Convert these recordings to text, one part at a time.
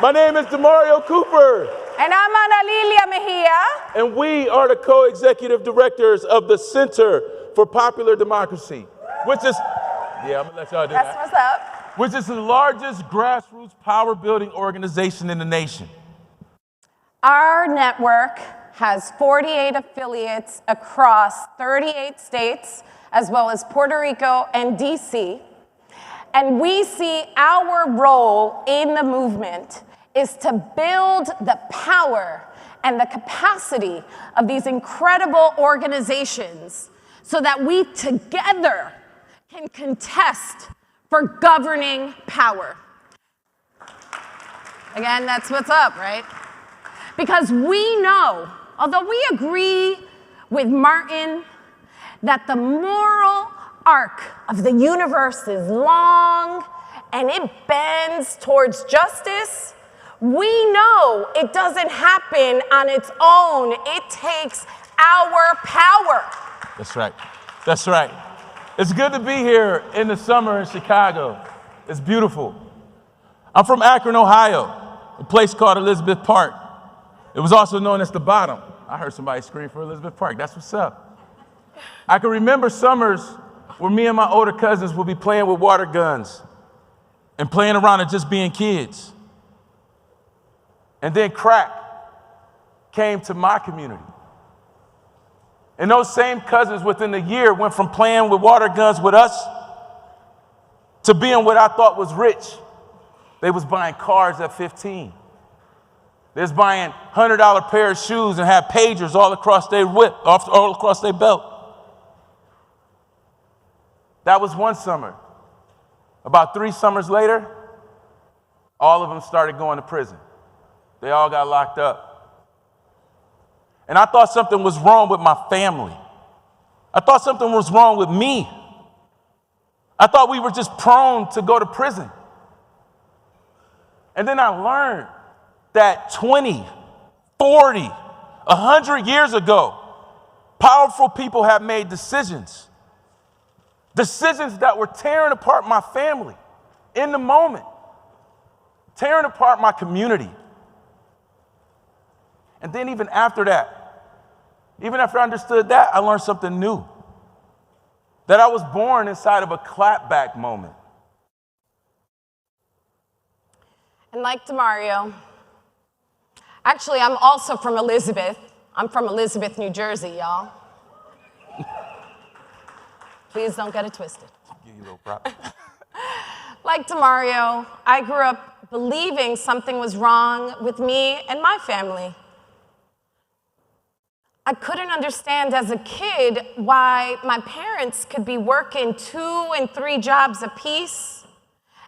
My name is DeMareo Cooper. And I'm Analilie Mejia. And we are the co-executive directors of the Center for Popular Democracy, which is, I'm gonna let y'all do that. That's what's up. Which is the largest grassroots power building organization in the nation. Our network has 48 affiliates across 38 states, as well as Puerto Rico and DC. And we see our role in the movement is to build the power and the capacity of these incredible organizations so that we together can contest for governing power. Again, that's what's up, right? Because we know, although we agree with Martin that the moral arc of the universe is long and it bends towards justice, we know it doesn't happen on its own. It takes our power. That's right. That's right. It's good to be here in the summer in Chicago. It's beautiful. I'm from Akron, Ohio, a place called Elizabeth Park. It was also known as the Bottom. I heard somebody scream for Elizabeth Park. That's what's up. I can remember summers where me and my older cousins would be playing with water guns and playing around and just being kids. And then crack came to my community. And those same cousins within a year went from playing with water guns with us to being what I thought was rich. They was buying cars at 15. They was buying $100 pair of shoes and had pagers all across their all across their belt. That was one summer. About 3 summers later, all of them started going to prison. They all got locked up. And I thought something was wrong with my family. I thought something was wrong with me. I thought we were just prone to go to prison. And then I learned that 20, 40, 100 years ago, powerful people have made decisions that were tearing apart my family in the moment, tearing apart my community. And then even after that, even after I understood that, I learned something new. That I was born inside of a clapback moment. And like DeMareo, actually, I'm also from Elizabeth. I'm from Elizabeth, New Jersey, y'all. Please don't get it twisted. Give you a little prop. Like DeMareo, I grew up believing something was wrong with me and my family. I couldn't understand as a kid why my parents could be working 2 and 3 jobs apiece,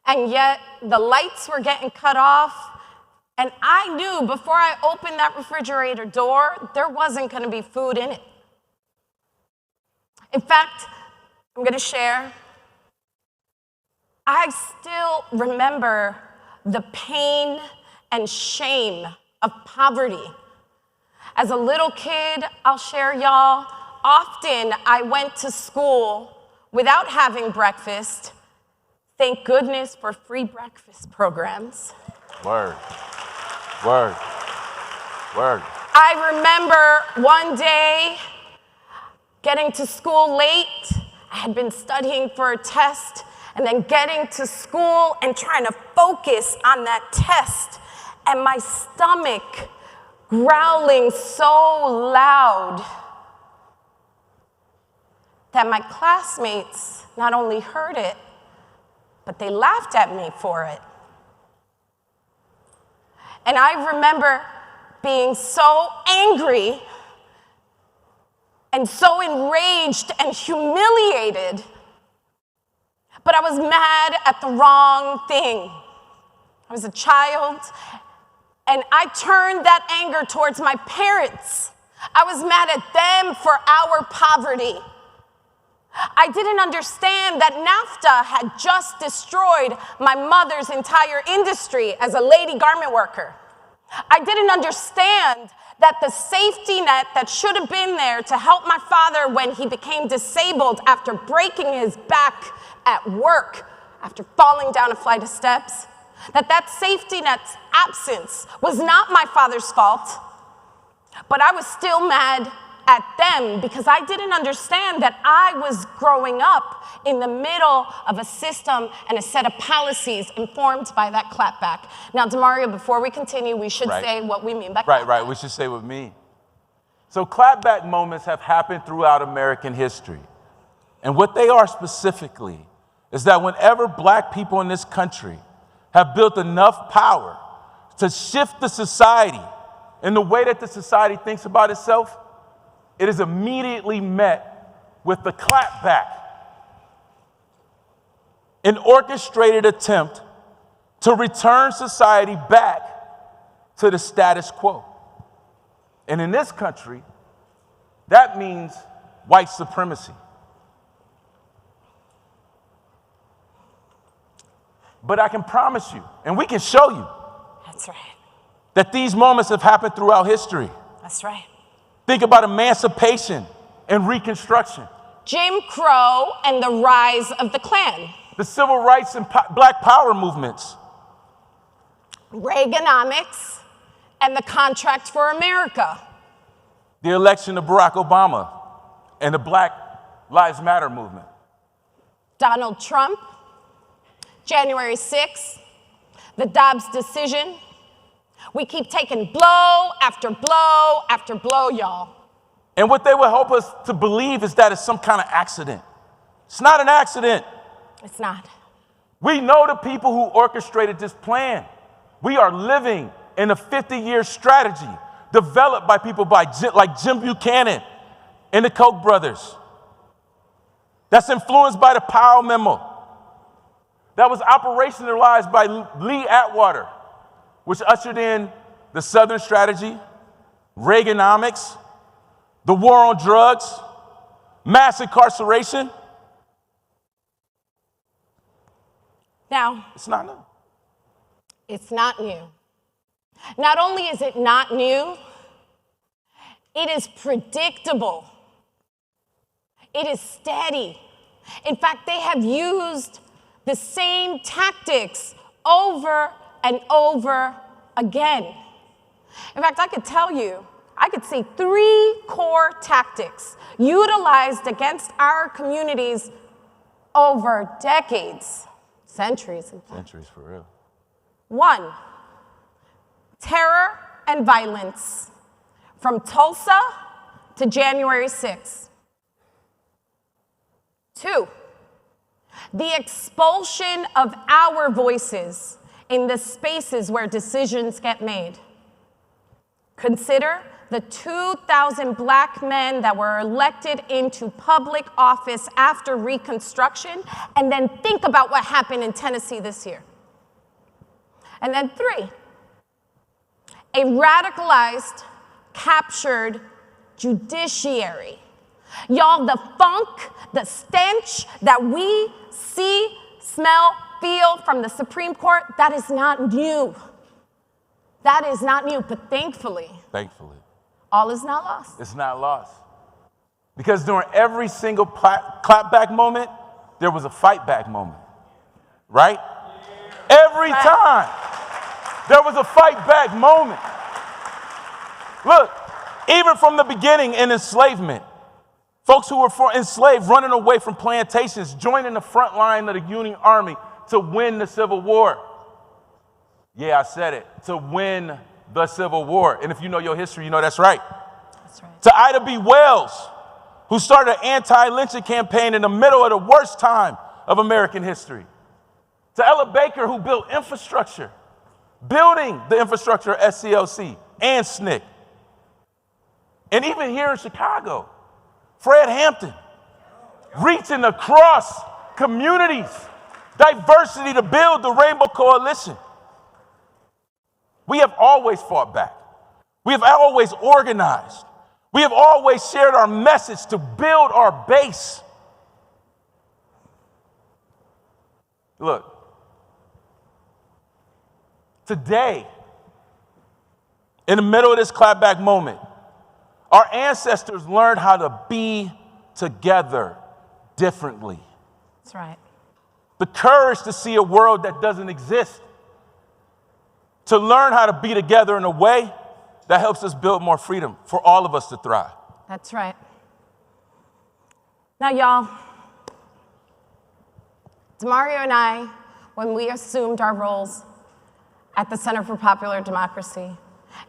and yet the lights were getting cut off, and I knew before I opened that refrigerator door, there wasn't gonna be food in it. In fact, I'm gonna share, I still remember the pain and shame of poverty. As a little kid, I'll share, y'all, often I went to school without having breakfast. Thank goodness for free breakfast programs. Word. Word. Word. I remember one day getting to school late. I had been studying for a test, and then getting to school and trying to focus on that test, and my stomach growling so loud that my classmates not only heard it, but they laughed at me for it. And I remember being so angry and so enraged and humiliated, but I was mad at the wrong thing. I was a child, and I turned that anger towards my parents. I was mad at them for our poverty. I didn't understand that NAFTA had just destroyed my mother's entire industry as a lady garment worker. I didn't understand that the safety net that should have been there to help my father when he became disabled after breaking his back at work, after falling down a flight of steps, that safety net's absence was not my father's fault, but I was still mad at them because I didn't understand that I was growing up in the middle of a system and a set of policies informed by that clapback. Now, DeMareo, before we continue, we should say what we mean by clapback. Right, we should say what we mean. So clapback moments have happened throughout American history. And what they are specifically is that whenever black people in this country have built enough power to shift the society in the way that the society thinks about itself, it is immediately met with the clapback, an orchestrated attempt to return society back to the status quo. And in this country, that means white supremacy. But I can promise you, and we can show you, that's right, that these moments have happened throughout history. That's right. Think about emancipation and Reconstruction. Jim Crow and the rise of the Klan. The civil rights and black power movements. Reaganomics and the Contract for America. The election of Barack Obama and the Black Lives Matter movement. Donald Trump, January 6th, the Dobbs decision. We keep taking blow after blow after blow, y'all. And what they would hope us to believe is that it's some kind of accident. It's not an accident. It's not. We know the people who orchestrated this plan. We are living in a 50-year strategy developed by people like Jim Buchanan and the Koch brothers. That's influenced by the Powell Memo. That was operationalized by Lee Atwater, which ushered in the Southern Strategy, Reaganomics, the war on drugs, mass incarceration. Now, it's not new. It's not new. Not only is it not new, it is predictable. It is steady. In fact, they have used the same tactics over and over again. In fact, I could tell you, I could see 3 core tactics utilized against our communities over decades, centuries in fact. Centuries for real. 1, terror and violence, from Tulsa to January 6th. 2, the expulsion of our voices in the spaces where decisions get made. Consider the 2,000 black men that were elected into public office after Reconstruction, and then think about what happened in Tennessee this year. And then 3, a radicalized, captured judiciary. Y'all, the funk, the stench that we see, smell, feel from the Supreme Court, that is not new. That is not new, but thankfully, all is not lost. It's not lost. Because during every single clapback moment, there was a fight back moment, right? Every time, there was a fight back moment. Look, even from the beginning in enslavement, folks who were enslaved running away from plantations, joining the front line of the Union Army to win the Civil War. Yeah, I said it, to win the Civil War. And if you know your history, you know that's right. That's right. To Ida B. Wells, who started an anti-lynching campaign in the middle of the worst time of American history. To Ella Baker, who built infrastructure, building the infrastructure of SCLC and SNCC. And even here in Chicago, Fred Hampton, reaching across communities, diversity to build the Rainbow Coalition. We have always fought back. We have always organized. We have always shared our message to build our base. Look, today, in the middle of this clapback moment, our ancestors learned how to be together differently. That's right. The courage to see a world that doesn't exist to learn how to be together in a way that helps us build more freedom for all of us to thrive. That's right. Now, y'all, DeMareo and I, when we assumed our roles at the Center for Popular Democracy,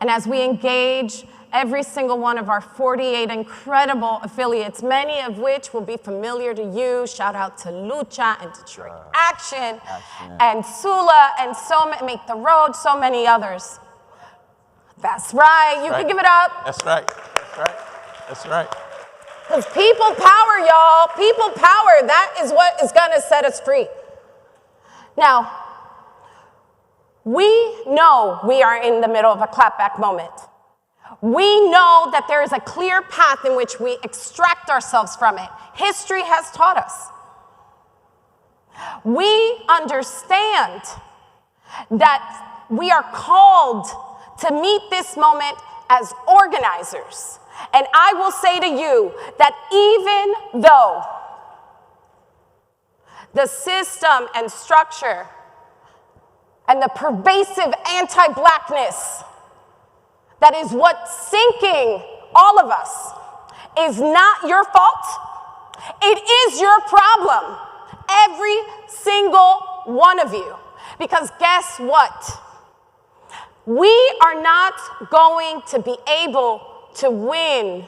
and as we engage every single one of our 48 incredible affiliates, many of which will be familiar to you. Shout out to Lucha and Detroit Action and Sula and Make the Road, so many others. That's right. You can give it up. That's right. That's right. That's right. Because people power, y'all. People power. That is what is going to set us free. Now, we know we are in the middle of a clapback moment. We know that there is a clear path in which we extract ourselves from it. History has taught us. We understand that we are called to meet this moment as organizers. And I will say to you that even though the system and structure and the pervasive anti-Blackness that is what's sinking all of us is not your fault. It is your problem. Every single one of you. Because guess what? We are not going to be able to win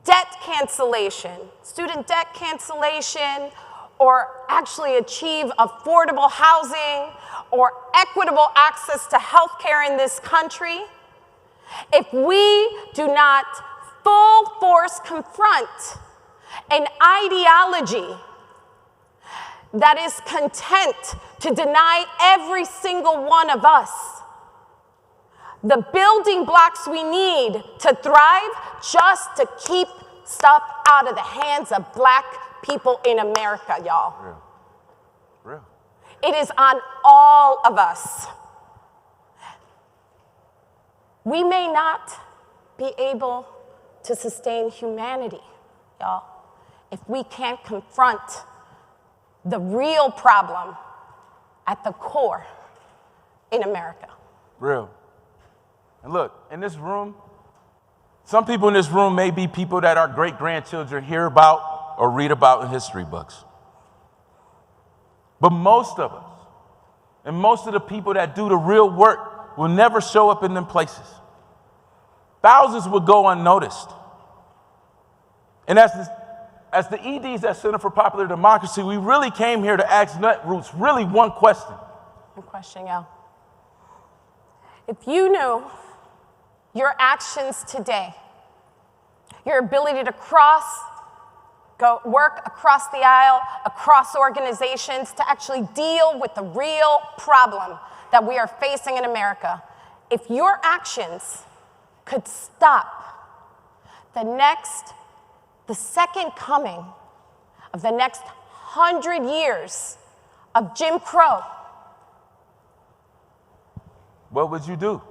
debt cancellation, student debt cancellation, or actually achieve affordable housing or equitable access to health care in this country if we do not full force confront an ideology that is content to deny every single one of us the building blocks we need to thrive just to keep stuff out of the hands of Black people in America, y'all. Real. It is on all of us. We may not be able to sustain humanity, y'all, if we can't confront the real problem at the core in America. Real. And look, in this room, some people in this room may be people that our great-grandchildren hear about or read about in history books. But most of us, and most of the people that do the real work, will never show up in them places. Thousands will go unnoticed. And as the EDs at Center for Popular Democracy, we really came here to ask Netroots really one question. One question, y'all. If you knew your actions today, your ability to go work across the aisle, across organizations, to actually deal with the real problem that we are facing in America, if your actions could stop the second coming of the next 100 years of Jim Crow, what would you do?